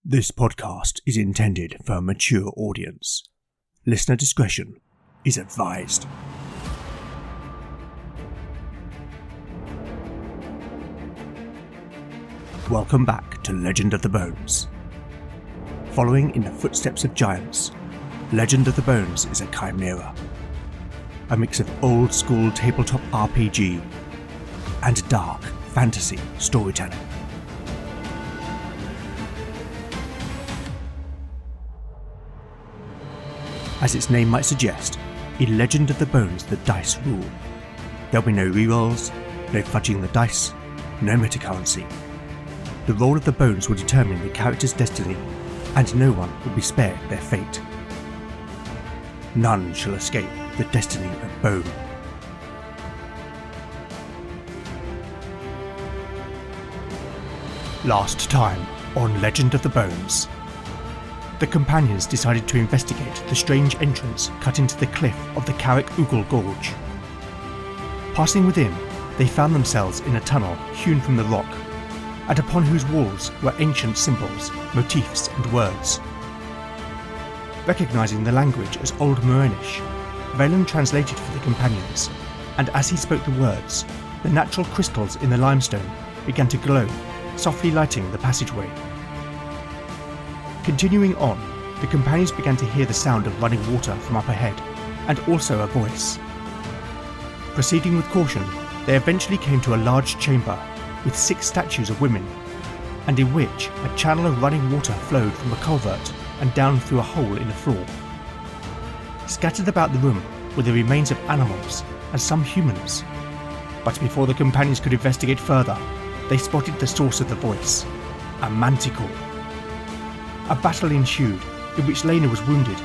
This podcast is intended for a mature audience. Listener discretion is advised. Welcome back to Legend of the Bones. Following in the footsteps of giants, Legend of the Bones is a chimera. A mix of old-school tabletop RPG and dark fantasy storytelling. As its name might suggest, in Legend of the Bones the dice rule. There'll be no rerolls, no fudging the dice, no metacurrency. The roll of the bones will determine the character's destiny, and no one will be spared their fate. None shall escape the destiny of bone. Last time on Legend of the Bones. The companions decided to investigate the strange entrance cut into the cliff of the Carrick Oogle Gorge. Passing within, they found themselves in a tunnel hewn from the rock, and upon whose walls were ancient symbols, motifs and words. Recognising the language as Old Morenish, Valen translated for the companions, and as he spoke the words, the natural crystals in the limestone began to glow, softly lighting the passageway. Continuing on, the companions began to hear the sound of running water from up ahead, and also a voice. Proceeding with caution, they eventually came to a large chamber with 6 statues of women, and in which a channel of running water flowed from a culvert and down through a hole in the floor. Scattered about the room were the remains of animals and some humans, but before the companions could investigate further, they spotted the source of the voice, a manticore. A battle ensued, in which Lena was wounded,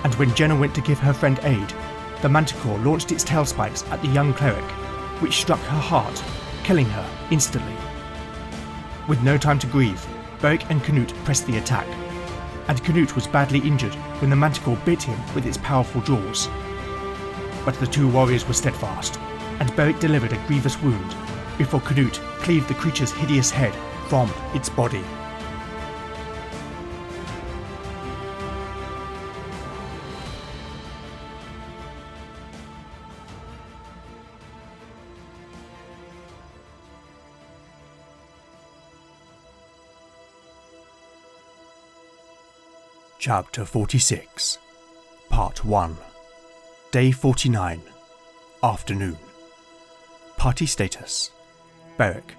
and when Jenna went to give her friend aid, the manticore launched its tail spikes at the young cleric, which struck her heart, killing her instantly. With no time to grieve, Beric and Canute pressed the attack, and Canute was badly injured when the manticore bit him with its powerful jaws. But the 2 warriors were steadfast, and Beric delivered a grievous wound before Canute cleaved the creature's hideous head from its body. Chapter 46, Part 1, Day 49, Afternoon. Party status: Beric,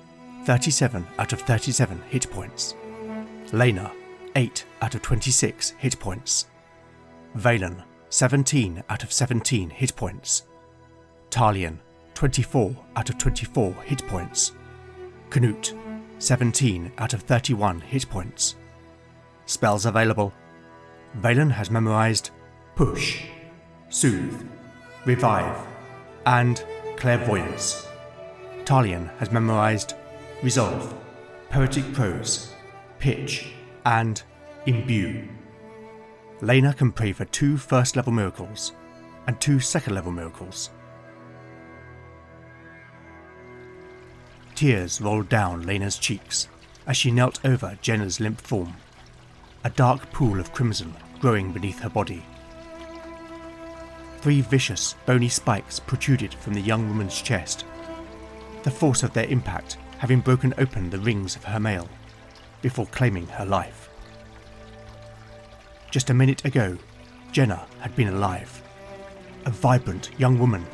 37 out of 37 hit points. Lena, 8 out of 26 hit points. Valen, 17 out of 17 hit points. Talion, 24 out of 24 hit points. Canute, 17 out of 31 hit points. Spells available: Valen has memorised Push, Soothe, Revive, and Clairvoyance. Talion has memorised Resolve, Poetic Prose, Pitch, and Imbue. Lena can pray for 2 first-level miracles and 2 second-level miracles. Tears rolled down Lena's cheeks as she knelt over Jenna's limp form, a dark pool of crimson growing beneath her body. 3 vicious, bony spikes protruded from the young woman's chest, the force of their impact having broken open the rings of her mail before claiming her life. Just a minute ago, Jenna had been alive, a vibrant young woman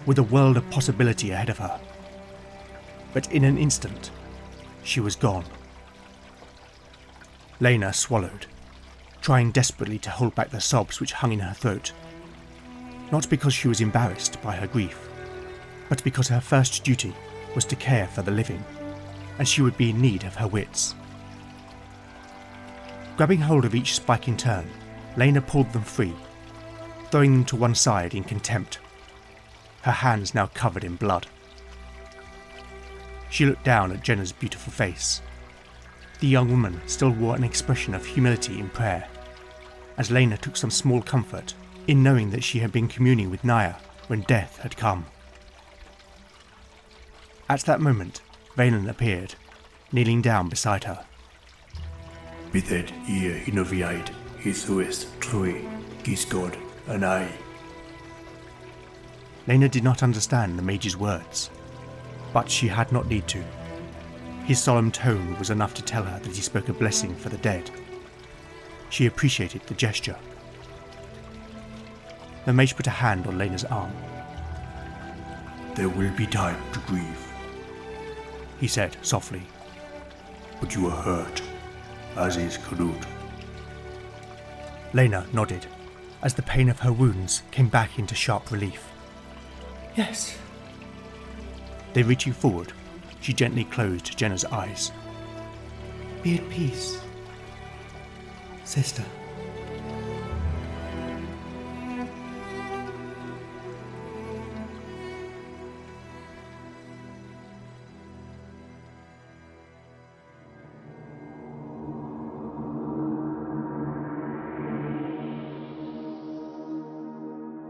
with a world of possibility ahead of her. But in an instant, she was gone. Lena swallowed, trying desperately to hold back the sobs which hung in her throat. Not because she was embarrassed by her grief, but because her first duty was to care for the living, and she would be in need of her wits. Grabbing hold of each spike in turn, Lena pulled them free, throwing them to one side in contempt, her hands now covered in blood. She looked down at Jenna's beautiful face. The young woman still wore an expression of humility in prayer, as Lena took some small comfort in knowing that she had been communing with Naya when death had come. At that moment, Valen appeared, kneeling down beside her. Bithed ear inoviaid, hithuist trui, gisgod, anai. Lena did not understand the mage's words, but she had not need to. His solemn tone was enough to tell her that he spoke a blessing for the dead. She appreciated the gesture. The mage put a hand on Lena's arm. There will be time to grieve, he said softly. But you are hurt, as is Canute. Lena nodded, as the pain of her wounds came back into sharp relief. Yes. Then reaching forward, she gently closed Jenna's eyes. Be at peace, sister.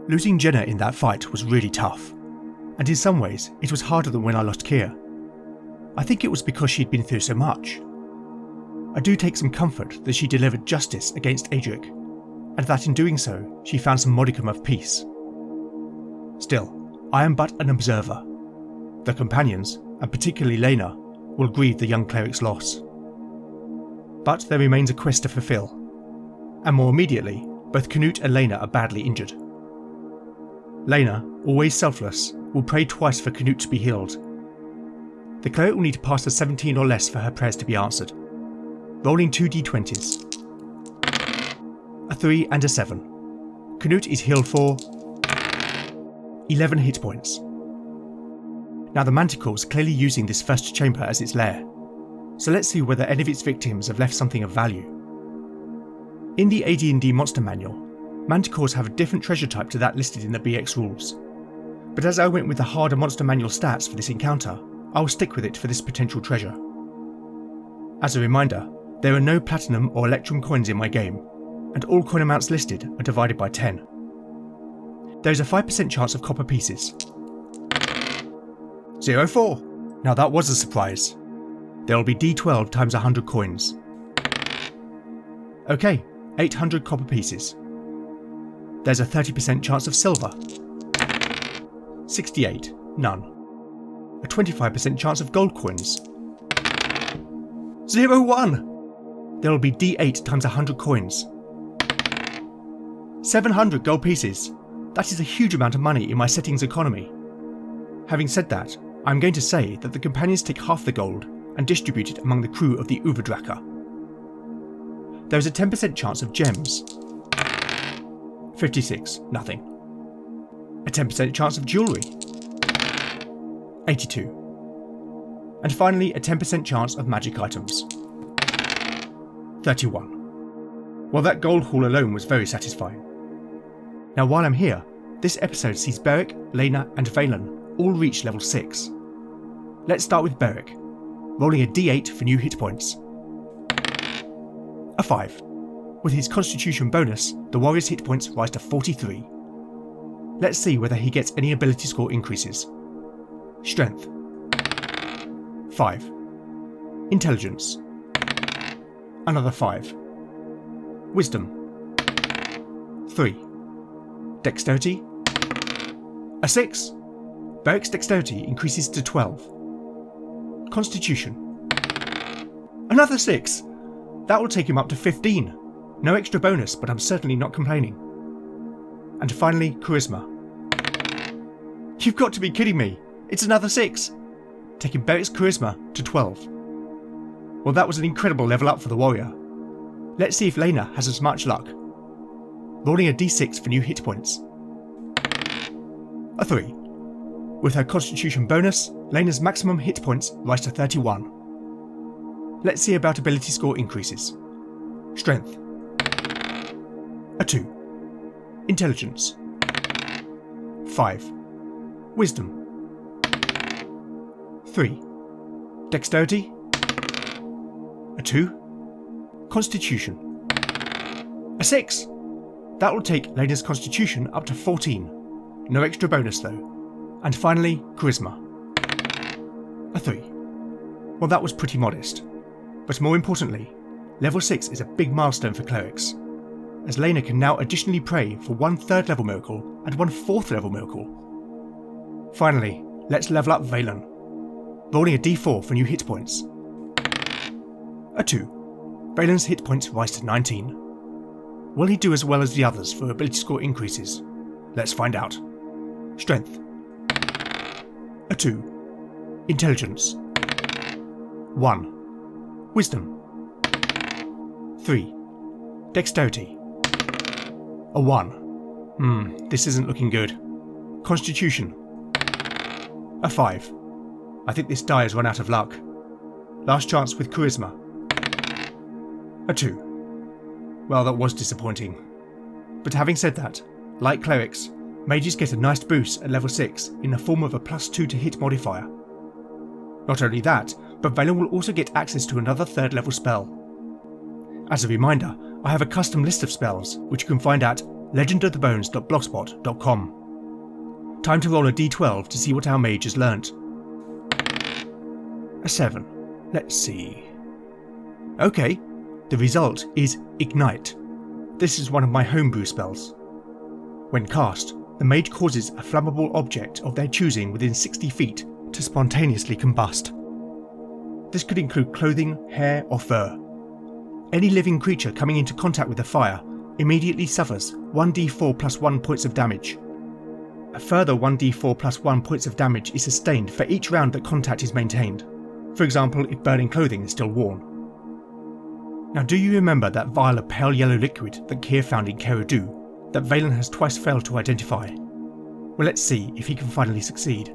Losing Jenna in that fight was really tough, and in some ways it was harder than when I lost Kia. I think it was because she'd been through so much. I do take some comfort that she delivered justice against Adric, and that in doing so she found some modicum of peace. Still, I am but an observer. The companions, and particularly Lena, will grieve the young cleric's loss. But there remains a quest to fulfill, and more immediately, both Canute and Lena are badly injured. Lena, always selfless, will pray twice for Canute to be healed. The cleric will need to pass a 17 or less for her prayers to be answered. Rolling 2 d20s. A 3 and a 7. Canute is healed for 11 hit points. Now the Manticore is clearly using this first chamber as its lair, so let's see whether any of its victims have left something of value. In the AD&D Monster Manual, Manticores have a different treasure type to that listed in the BX rules, but as I went with the harder Monster Manual stats for this encounter, I will stick with it for this potential treasure. As a reminder, there are no platinum or electrum coins in my game, and all coin amounts listed are divided by 10. There is a 5% chance of copper pieces. 04! Now that was a surprise. There will be D12 times 100 coins. Okay, 800 copper pieces. There's a 30% chance of silver. 68, none. A 25% chance of gold coins. 01! There will be D8 times 100 coins. 700 gold pieces. That is a huge amount of money in my settings economy. Having said that, I'm going to say that the companions take half the gold and distribute it among the crew of the Uberdracker. There is a 10% chance of gems. 56, nothing. A 10% chance of jewellery. 82. And finally a 10% chance of magic items. 31. Well, that gold haul alone was very satisfying. Now while I'm here, this episode sees Beric, Lena and Valen all reach level 6. Let's start with Beric, rolling a d8 for new hit points. A 5. With his constitution bonus, the warrior's hit points rise to 43. Let's see whether he gets any ability score increases. Strength. 5. Intelligence. Another 5. Wisdom. 3. Dexterity. A 6. Beric's dexterity increases to 12. Constitution. Another 6. That will take him up to 15. No extra bonus, but I'm certainly not complaining. And finally, Charisma. You've got to be kidding me. It's another 6. Taking Beric's Charisma to 12. Well, that was an incredible level up for the warrior. Let's see if Lena has as much luck. Rolling a d6 for new hit points. A 3. With her constitution bonus, Lena's maximum hit points rise to 31. Let's see about ability score increases. Strength. A 2. Intelligence. 5. Wisdom. 3. Dexterity. A 2. Constitution. A 6. That will take Lena's constitution up to 14. No extra bonus though. And finally, Charisma. A 3. Well, that was pretty modest. But more importantly, Level 6 is a big milestone for clerics, as Lena can now additionally pray for one 3rd level miracle and one 4th level miracle. Finally, let's level up Valen. Rolling a d4 for new hit points. A 2. Valen's hit points rise to 19. Will he do as well as the others for ability score increases? Let's find out. Strength. A 2. Intelligence. 1. Wisdom. 3. Dexterity. A 1. This isn't looking good. Constitution. A 5. I think this die has run out of luck. Last chance with Charisma. A 2. Well, that was disappointing. But having said that, like clerics, mages get a nice boost at level 6 in the form of a +2 to hit modifier. Not only that, but Valen will also get access to another 3rd level spell. As a reminder, I have a custom list of spells, which you can find at legendofthebones.blogspot.com. Time to roll a d12 to see what our mage has learnt. A 7. Let's see. Okay, the result is Ignite. This is one of my homebrew spells. When cast, the mage causes a flammable object of their choosing within 60 feet to spontaneously combust. This could include clothing, hair, or fur. Any living creature coming into contact with the fire immediately suffers 1d4 + 1 points of damage. A further 1d4 + 1 points of damage is sustained for each round that contact is maintained. For example, if burning clothing is still worn. Now, do you remember that vial of pale yellow liquid that Keir found in Kerudu that Valen has twice failed to identify? Well, let's see if he can finally succeed.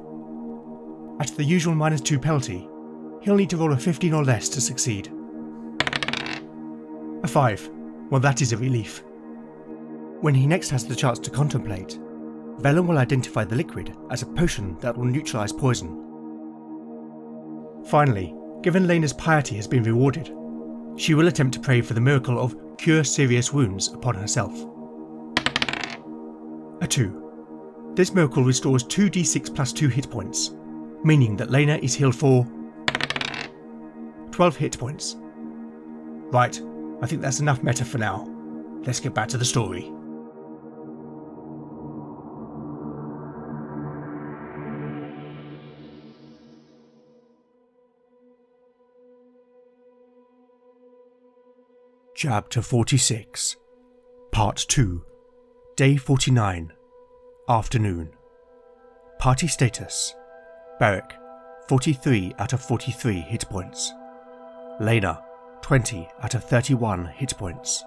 At the usual -2 penalty, he'll need to roll a 15 or less to succeed. A 5. Well, that is a relief. When he next has the chance to contemplate, Valen will identify the liquid as a potion that will neutralise poison. Finally, given Lena's piety has been rewarded, she will attempt to pray for the miracle of cure serious wounds upon herself. A 2. This miracle restores 2d6 + 2 hit points, meaning that Lena is healed for 12 hit points. Right, I think that's enough meta for now. Let's get back to the story. Chapter 46, Part 2, Day 49, Afternoon. Party status: Beric, 43 out of 43 hit points. Lena, 20 out of 31 hit points.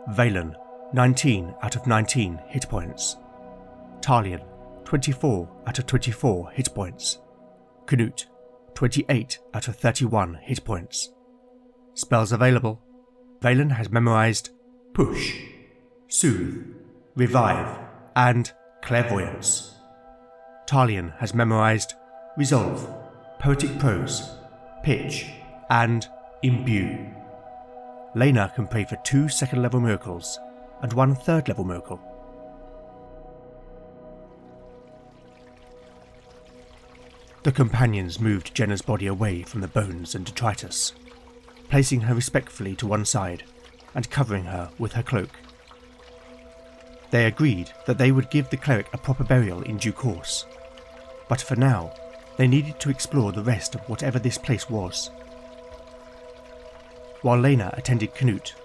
Valen, 19 out of 19 hit points. Talion, 24 out of 24 hit points. Canute, 28 out of 31 hit points. Spells available: Valen has memorised Push, Soothe, Revive, and Clairvoyance. Talion has memorised Resolve, Poetic Prose, Pitch, and Imbue. Lena can pray for 2 2nd level miracles and 1 3rd level miracle. The companions moved Jenna's body away from the bones and detritus, placing her respectfully to one side and covering her with her cloak. They agreed that they would give the cleric a proper burial in due course, but for now they needed to explore the rest of whatever this place was. While Lena attended Canute,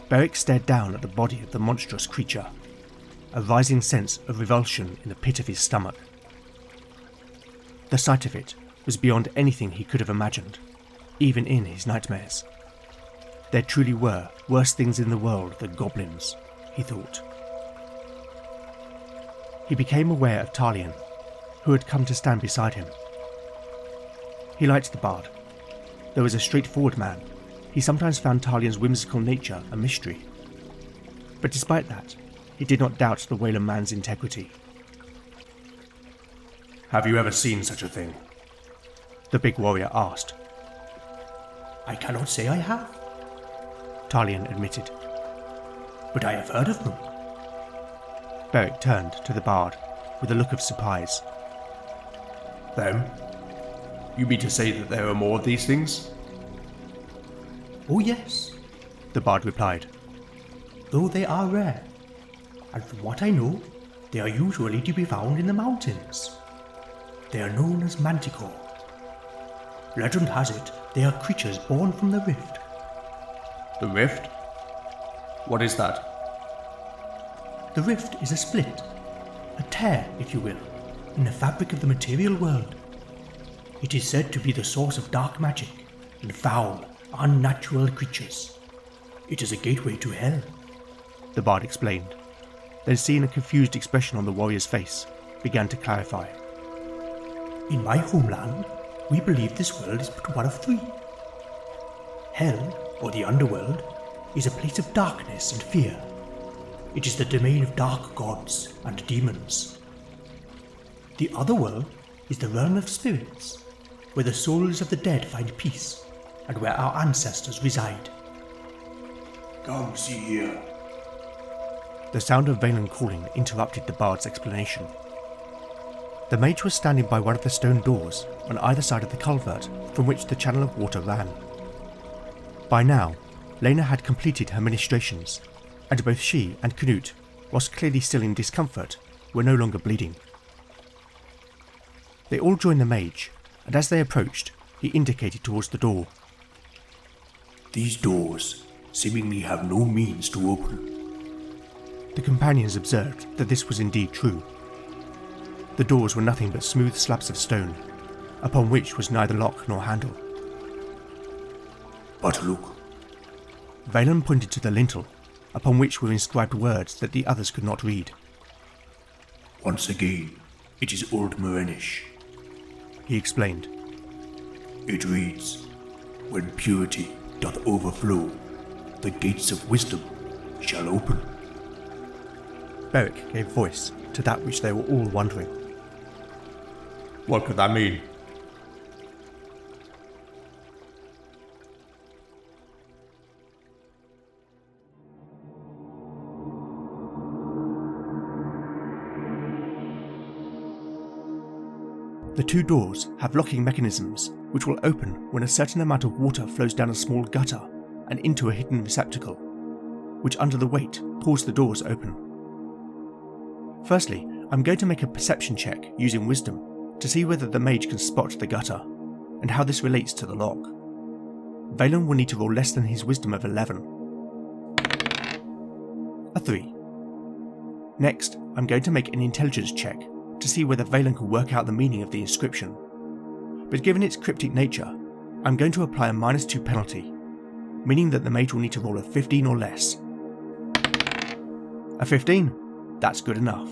Beric stared down at the body of the monstrous creature, a rising sense of revulsion in the pit of his stomach. The sight of it was beyond anything he could have imagined, even in his nightmares. There truly were worse things in the world than goblins, he thought. He became aware of Talion, who had come to stand beside him. He liked the bard. Though as a straightforward man, he sometimes found Talion's whimsical nature a mystery. But despite that, he did not doubt the Whaler man's integrity. Have you ever seen such a thing? The big warrior asked. I cannot say I have, Talion admitted. but I have heard of them. Beric turned to the bard with a look of surprise. Them? You mean to say that there are more of these things? Oh yes, the bard replied. Though they are rare, and from what I know, they are usually to be found in the mountains. They are known as manticore. Legend has it they are creatures born from the rift. The rift? What is that? The rift is a split, a tear, if you will, in the fabric of the material world. It is said to be the source of dark magic and foul, unnatural creatures. It is a gateway to hell, the bard explained, then seeing a confused expression on the warrior's face, began to clarify. In my homeland, we believe this world is but one of three. Hell, or the underworld, is a place of darkness and fear. It is the domain of dark gods and demons. The other world is the realm of spirits, where the souls of the dead find peace, and where our ancestors reside. Come see here. The sound of Valen calling interrupted the bard's explanation. The mage was standing by one of the stone doors on either side of the culvert from which the channel of water ran. By now, Lena had completed her ministrations, and both she and Canute, whilst clearly still in discomfort, were no longer bleeding. They all joined the mage, and as they approached, he indicated towards the door. These doors seemingly have no means to open. The companions observed that this was indeed true. The doors were nothing but smooth slabs of stone, upon which was neither lock nor handle. But look. Valen pointed to the lintel, upon which were inscribed words that the others could not read. Once again, it is Old Morenish, he explained. It reads, when purity doth overflow, the gates of wisdom shall open. Beric gave voice to that which they were all wondering. What could that mean? The two doors have locking mechanisms which will open when a certain amount of water flows down a small gutter and into a hidden receptacle, which under the weight pulls the doors open. Firstly, I'm going to make a perception check using wisdom to see whether the mage can spot the gutter, and how this relates to the lock. Valen will need to roll less than his wisdom of 11. A 3. Next, I'm going to make an intelligence check to see whether Valen can work out the meaning of the inscription. But given its cryptic nature, I'm going to apply a -2 penalty, meaning that the mage will need to roll a 15 or less. A 15? That's good enough.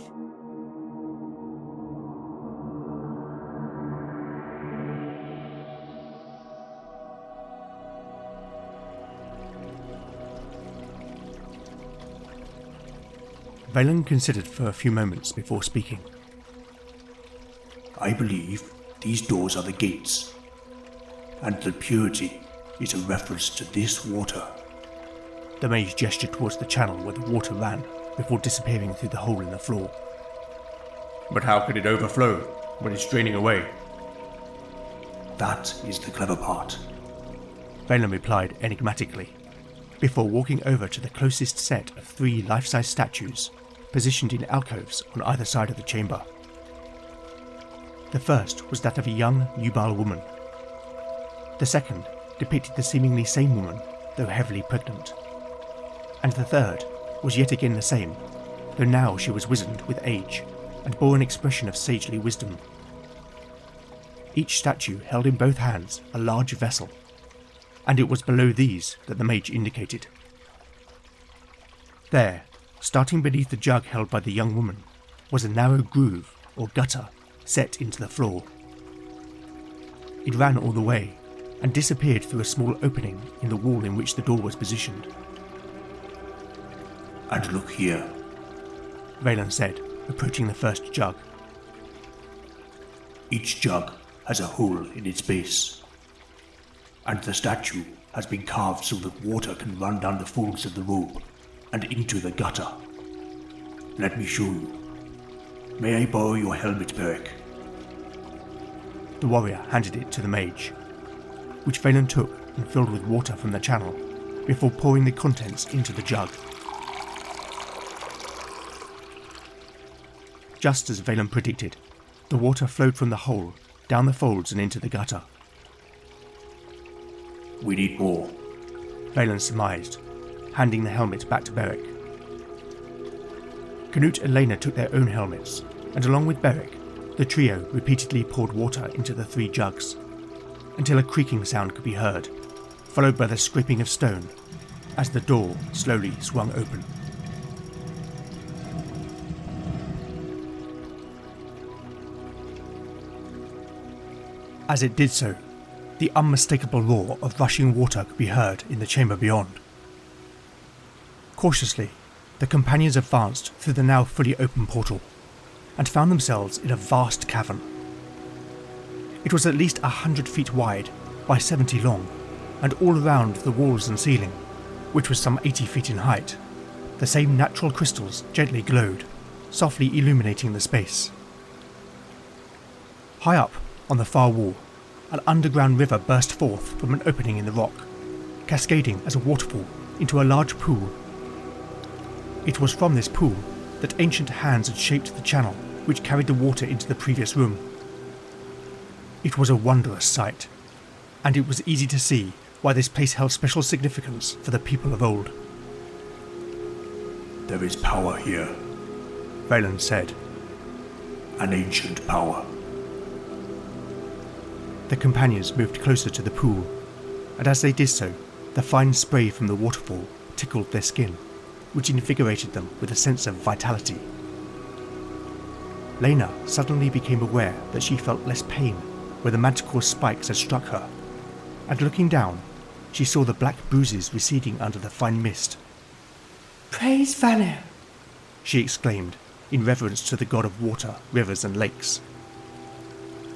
Valen considered for a few moments before speaking. I believe these doors are the gates, and that purity is a reference to this water. The mage gestured towards the channel where the water ran before disappearing through the hole in the floor. But how could it overflow when it's draining away? That is the clever part, Valen replied enigmatically, before walking over to the closest set of 3 life-size statues positioned in alcoves on either side of the chamber. The first was that of a young, nubile woman. The second depicted the seemingly same woman, though heavily pregnant. And the third was yet again the same, though now she was wizened with age and bore an expression of sagely wisdom. Each statue held in both hands a large vessel, and it was below these that the mage indicated. There, starting beneath the jug held by the young woman, was a narrow groove or gutter set into the floor. It ran all the way and disappeared through a small opening in the wall in which the door was positioned. And look here, Valen said, approaching the first jug. Each jug has a hole in its base, and the statue has been carved so that water can run down the folds of the robe and into the gutter. Let me show you. May I borrow your helmet, Beric? The warrior handed it to the mage, which Valen took and filled with water from the channel before pouring the contents into the jug. Just as Valen predicted, the water flowed from the hole, down the folds and into the gutter. We need more. Valen surmised, handing the helmet back to Beric. Canute and Lena took their own helmets, and along with Beric, the trio repeatedly poured water into the 3 jugs, until a creaking sound could be heard, followed by the scraping of stone, as the door slowly swung open. As it did so, the unmistakable roar of rushing water could be heard in the chamber beyond. Cautiously, the companions advanced through the now fully open portal, and found themselves in a vast cavern. It was at least 100 feet wide by 70 long, and all around the walls and ceiling, which was some 80 feet in height, the same natural crystals gently glowed, softly illuminating the space. High up, on the far wall, an underground river burst forth from an opening in the rock, cascading as a waterfall into a large pool. It was from this pool that ancient hands had shaped the channel which carried the water into the previous room. It was a wondrous sight, and it was easy to see why this place held special significance for the people of old. There is power here, Valen said. an ancient power. The companions moved closer to the pool, and as they did so, the fine spray from the waterfall tickled their skin, which invigorated them with a sense of vitality. Lena suddenly became aware that she felt less pain where the manticore's spikes had struck her, and looking down, she saw the black bruises receding under the fine mist. Praise Vanir, She exclaimed, in reverence to the god of water, rivers and lakes.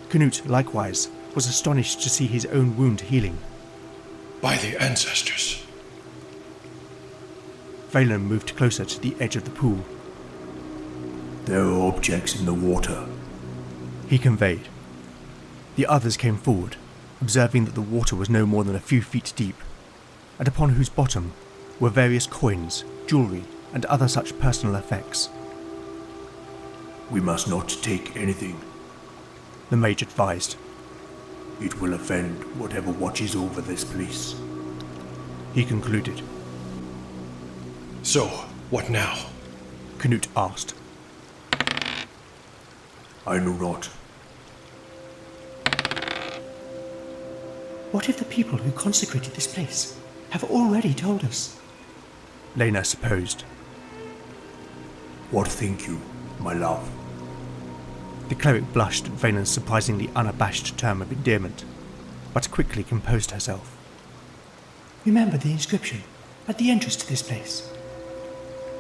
Canute, likewise, was astonished to see his own wound healing. By the ancestors. Valen moved closer to the edge of the pool. There are objects in the water. He conveyed. The others came forward, observing that the water was no more than a few feet deep, and upon whose bottom were various coins, jewellery, and other such personal effects. We must not take anything. The mage advised. It will offend whatever watches over this place. He concluded. So, what now? Canute asked. I know not. what if the people who consecrated this place have already told us? Lena supposed. What think you, my love? The cleric blushed at Valen's surprisingly unabashed term of endearment, but quickly composed herself. Remember the inscription at the entrance to this place.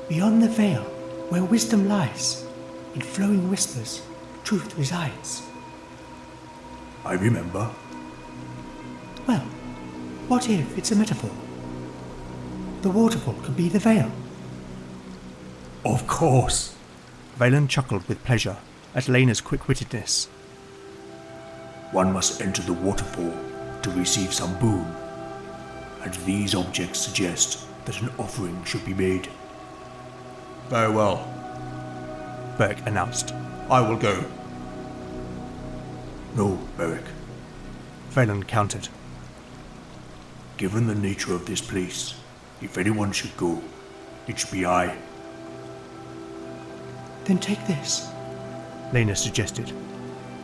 Beyond the veil, where wisdom lies, in flowing whispers, truth resides. I remember. Well, what if it's a metaphor? The waterfall could be the veil. Of course. Valen chuckled with pleasure at Lena's quick-wittedness. One must enter the waterfall to receive some boon, and these objects suggest that an offering should be made. Very well, Beric announced. I will go. No, Beric. Valen countered. Given the nature of this place, if anyone should go, it should be I. Then take this. Lena suggested,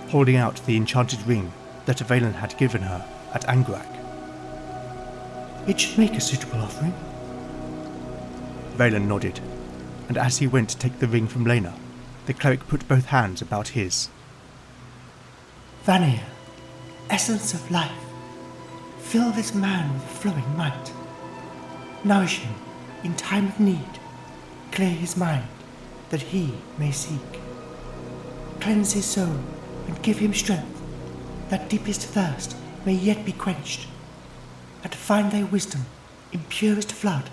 holding out the enchanted ring that Valen had given her at Angrak. It should make a suitable offering. Valen nodded, and as he went to take the ring from Lena, the cleric put both hands about his. Vanir, essence of life, fill this man with flowing might. Nourish him in time of need, clear his mind that he may seek. Cleanse his soul and give him strength, that deepest thirst may yet be quenched, and find thy wisdom in purest flood,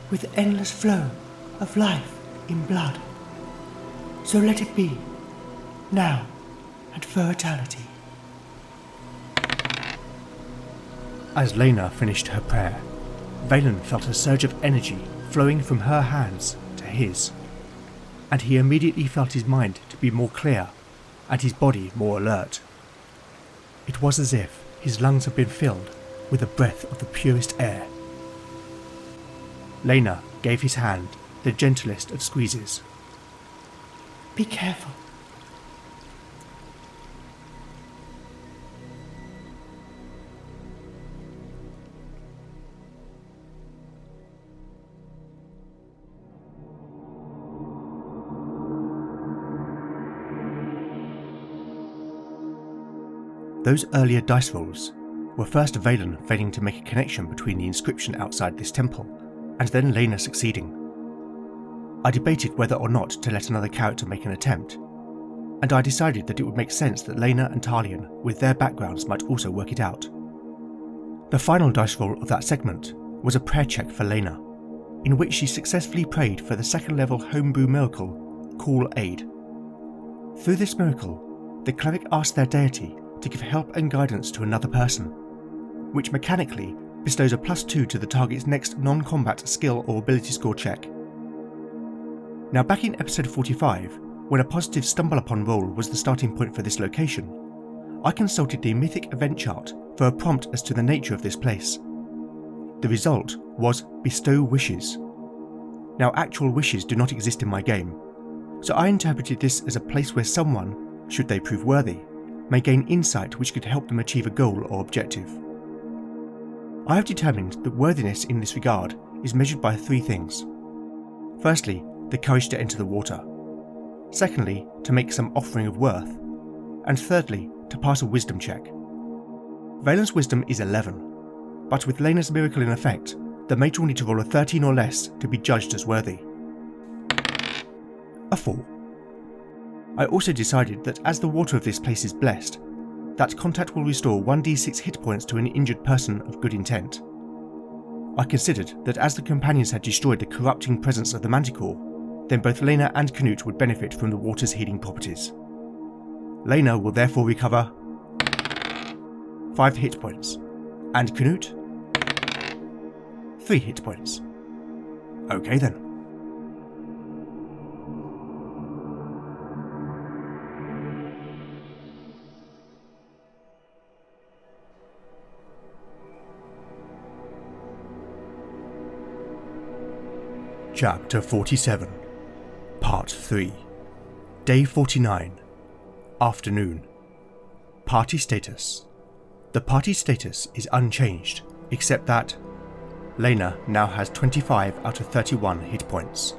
with endless flow of life in blood. So let it be, now and for eternity. As Lena finished her prayer, Valen felt a surge of energy flowing from her hands to his, and he immediately felt his mind to be more clear and his body more alert. It was as if his lungs had been filled with a breath of the purest air. Lena gave his hand the gentlest of squeezes. Be careful. Those earlier dice rolls were first Valen failing to make a connection between the inscription outside this temple, and then Lena succeeding. I debated whether or not to let another character make an attempt, and I decided that it would make sense that Lena and Talion, with their backgrounds, might also work it out. The final dice roll of that segment was a prayer check for Lena, in which she successfully prayed for the second level homebrew miracle, Call Aid. Through this miracle, the cleric asked their deity to give help and guidance to another person, which mechanically bestows a +2 to the target's next non-combat skill or ability score check. Now, back in episode 45, when a positive stumble upon roll was the starting point for this location, I consulted the mythic event chart for a prompt as to the nature of this place. The result was bestow wishes. Now, actual wishes do not exist in my game, so I interpreted this as a place where someone, should they prove worthy, may gain insight which could help them achieve a goal or objective. I have determined that worthiness in this regard is measured by 3 things. Firstly, the courage to enter the water. Secondly, to make some offering of worth. And thirdly, to pass a wisdom check. Valen's wisdom is 11, but with Lena's miracle in effect, the mage will need to roll a 13 or less to be judged as worthy. A 4. I also decided that as the water of this place is blessed, that contact will restore 1d6 hit points to an injured person of good intent. I considered that as the companions had destroyed the corrupting presence of the Manticore, then both Lena and Canute would benefit from the water's healing properties. Lena will therefore recover 5 hit points, and Canute 3 hit points. Okay then. Chapter 47, Part 3, Day 49, Afternoon. Party status. The party status is unchanged, except that Lena now has 25 out of 31 hit points,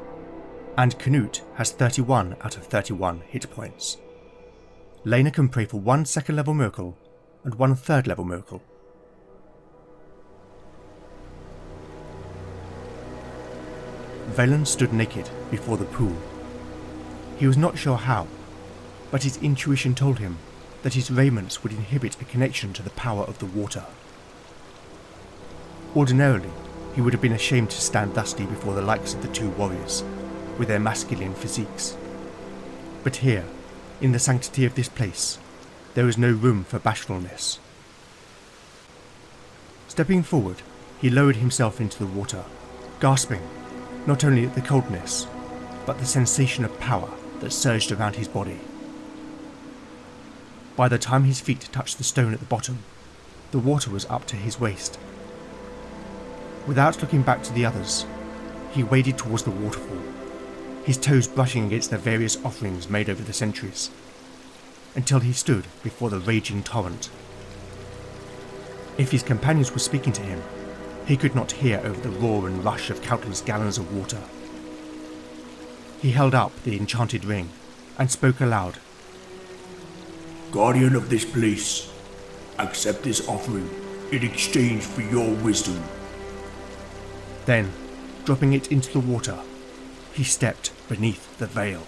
and Canute has 31 out of 31 hit points. Lena can pray for 1 second level miracle and 1 third level miracle. Valen stood naked before the pool. He was not sure how, but his intuition told him that his raiments would inhibit a connection to the power of the water. Ordinarily, he would have been ashamed to stand thusly before the likes of the 2 warriors, with their masculine physiques. But here, in the sanctity of this place, there was no room for bashfulness. Stepping forward, he lowered himself into the water, gasping not only at the coldness, but the sensation of power that surged around his body. By the time his feet touched the stone at the bottom, the water was up to his waist. Without looking back to the others, he waded towards the waterfall, his toes brushing against the various offerings made over the centuries, until he stood before the raging torrent. If his companions were speaking to him, he could not hear over the roar and rush of countless gallons of water. He held up the enchanted ring and spoke aloud. Guardian of this place, accept this offering in exchange for your wisdom. Then, dropping it into the water, he stepped beneath the veil.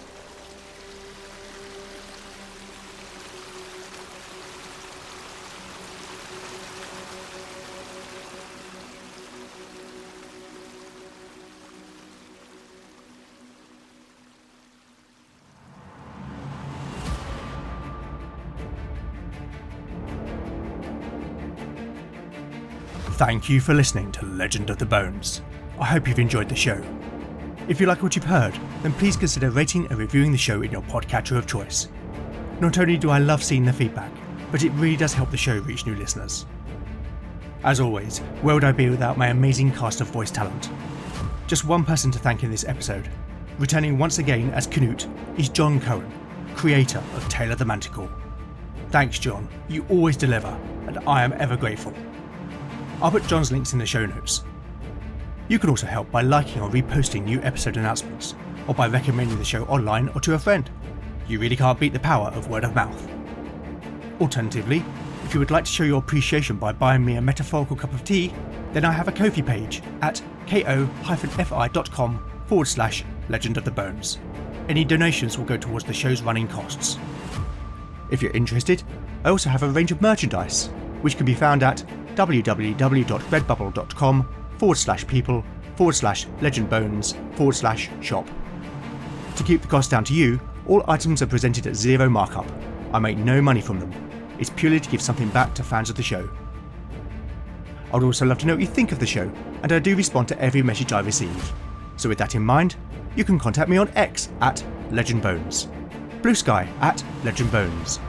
Thank you for listening to Legend of the Bones. I hope you've enjoyed the show. If you like what you've heard, then please consider rating and reviewing the show in your podcatcher of choice. Not only do I love seeing the feedback, but it really does help the show reach new listeners. As always, where would I be without my amazing cast of voice talent? Just one person to thank in this episode. Returning once again as Canute is Jon Cohen, creator of Tale of the Manticore. Thanks, Jon, you always deliver, and I am ever grateful. I'll put Jon's links in the show notes. You can also help by liking or reposting new episode announcements, or by recommending the show online or to a friend. You really can't beat the power of word of mouth. Alternatively, if you would like to show your appreciation by buying me a metaphorical cup of tea, then I have a Ko-fi page at ko-fi.com/Legend of the Bones. Any donations will go towards the show's running costs. If you're interested, I also have a range of merchandise, which can be found at www.redbubble.com/people/legendbones/shop. To keep the cost down to you, all items are presented at zero markup. I make no money from them. It's purely to give something back to fans of the show. I would also love to know what you think of the show, and I do respond to every message I receive. So with that in mind, you can contact me on X at LegendBones, Blue Sky at LegendBones,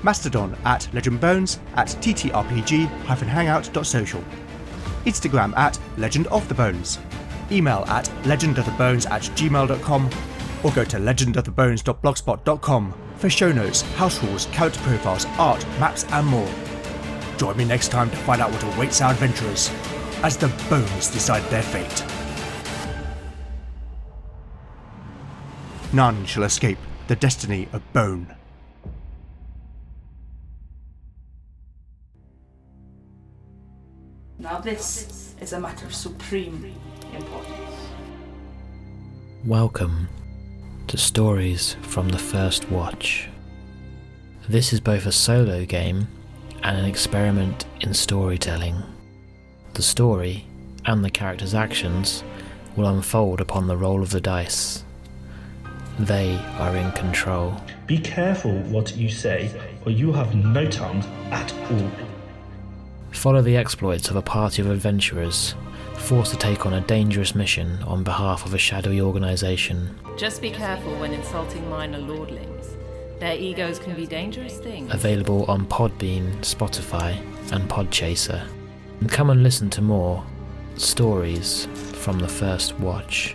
Mastodon at LegendBones, at ttrpg-hangout.social, Instagram at LegendOfTheBones, email at legendofthebones@gmail.com, or go to legendofthebones.blogspot.com for show notes, house rules, character profiles, art, maps and more. Join me next time to find out what awaits our adventurers as the bones decide their fate. None shall escape the destiny of bone. Now this is a matter of supreme importance. Welcome to Stories from the First Watch. This is both a solo game and an experiment in storytelling. The story and the characters' actions will unfold upon the roll of the dice. They are in control. Be careful what you say, or you have no tongue at all. Follow the exploits of a party of adventurers forced to take on a dangerous mission on behalf of a shadowy organisation. Just be careful when insulting minor lordlings. Their egos can be dangerous things. Available on Podbean, Spotify and Podchaser. And come and listen to more Stories from the First Watch.